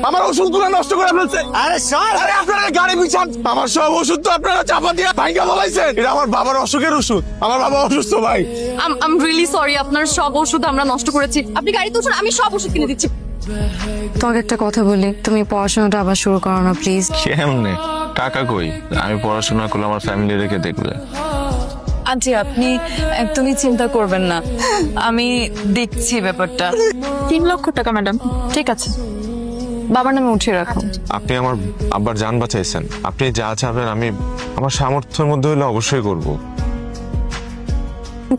আমার ওষুধগুলো নষ্ট করে ফেলছে। আরে স্যার, আরে আপনারা গাড়ি পিছান, আমার সব ওষুধ তো আপনারা চাপা দিয়ে ভাঙ্গা বলাইছেন। এটা আমার বাবার অসুখের ওষুধ, আমার বাবা অসুস্থ ভাই। আম রিয়েলি সরি, আপনার সব ওষুধ আমরা নষ্ট করেছি। আপনি গাড়িতে উঠুন, আমি সব ওষুধ কিনে দিচ্ছি। তোমাকে একটা কথা বলি, তুমি পড়াশোনাটা আবার শুরু করো না প্লিজ। কেমনে? টাকা কই? আমি পড়াশোনা করলে আমার ফ্যামিলি রেখে দেখবে। আন্টি আপনি একদমই চিন্তা করবেন না, আমি দেখছি ব্যাপারটা। 3 লক্ষ টাকা ম্যাডাম, ঠিক আছে, বাবার নামে উঠিয়ে রাখুন। আপনি আমার আব্বার জান বাঁচাইছেন, আপনি যা চাবেন আমি আমার সামর্থ্যের মধ্যে হলে অবশ্যই করব।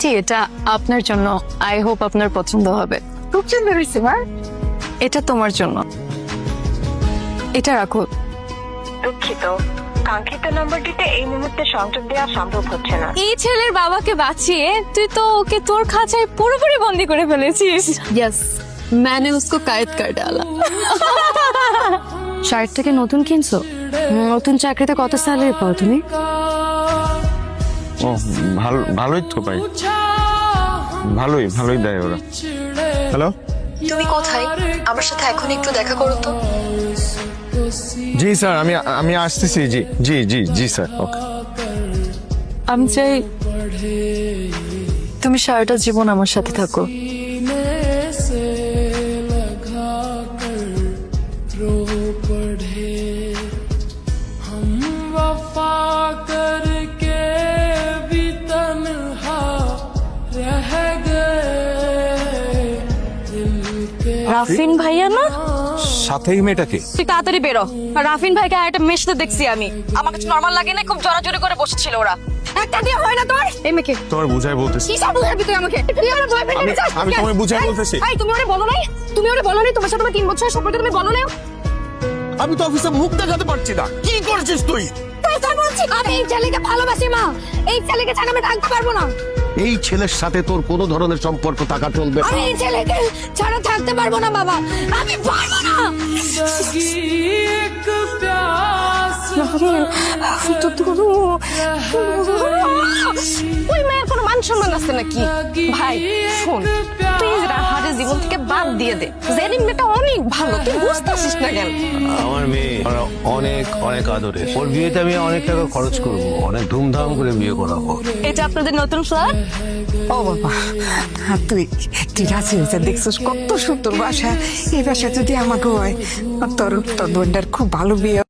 জি, এটা আপনার জন্য, আই হোপ আপনার পছন্দ হবে। খুব সুন্দর হয়েছে মা। এটা তোমার জন্য, এটা রাখো। দুঃখিত, কাঙ্ক্ষিত নম্বরটিতে এই মুহূর্তে সংযোগ দেওয়া সম্ভব হচ্ছে না। এই ছেলের বাবাকে বাঁচিয়ে তুই তো ওকে তোর খাঁচায় পুরোপুরি বন্দি করে ফেলেছিস। ইয়েস, मैंने उसको कैद कर डाला। শার্টটা কি নতুন কিনছো? নতুন চাকরিতে কত স্যালারি পাও তুমি? ও ভালোই তো ভাই, ভালোই দেয় ওরা। হ্যালো, তুমি কোথায়? আমার সাথে এখন একটু দেখা করো তো। জি স্যার, আমি আসতেছি। জি জি জি জি স্যার, ওকে। আমি চাই তুমি সারাটা জীবন আমার সাথে থাকো। রাফিন ভাইয়া না? সাথে এই মেয়েটাকে তুই তাড়াতাড়ি বেরো। আর রাফিন ভাইকে একটা মেশতে দেখছি আমি, আমার কাছে নরমাল লাগে না, খুব জোরাজোরি করে বসেছিল ওরা। একটা দিয়ে হয় না তোর? এই মেয়েকে তোমার বুঝাই বলতেছি। কি সব বুঝাবি তুই আমাকে? তুই আমার বয়ফ্রেন্ড এর চাস? আমি তোমায় বুঝাই বলতেছি। এই তুমি ওরে বলো নাই? তুমি ওরে বলো নাই তোমার সাথে আমার 3 বছরের সম্পর্ক, তুমি বলো নাই? আমি তো অফিসে মুখ দেখাতে পারছি না। কি করছিস তুই? তুই তো বলছিস আমি এই ছেলেকে ভালোবাসি মা, এই ছেলেকে ছাড়া আমি থাকতে পারবো না। এই ছেলের সাথে তোর কোনো ধরনের সম্পর্ক থাকা চলবে না। আমি এই ছেলেকে ছাড়া থাকতে পারবো না বাবা, আমি পারবো না। ওই মেয়ের কোনো মান সম্মান আছে নাকি? ভাই শোন, তুই রাহারের জীবন থেকে বাদ দিয়ে দে। জেরিন মেয়েটা অনেক ভালো, তুই বুঝতেছিস না কেন? আমার মেয়ে অনেক অনেক আদরের। ওর বিয়েতে আমি অনেক টাকা খরচ করব, অনেক ধুমধাম করে বিয়ে করাবো। এটা আপনাদের নতুন ফ্ল্যাট? ও বাবা, তুই তুই রাজি হয়েছে দেখছিস কত সুন্দর বাসা। এই বাসা যদি আমাকে হয়, তোর বোনটার খুব ভালো বিয়ে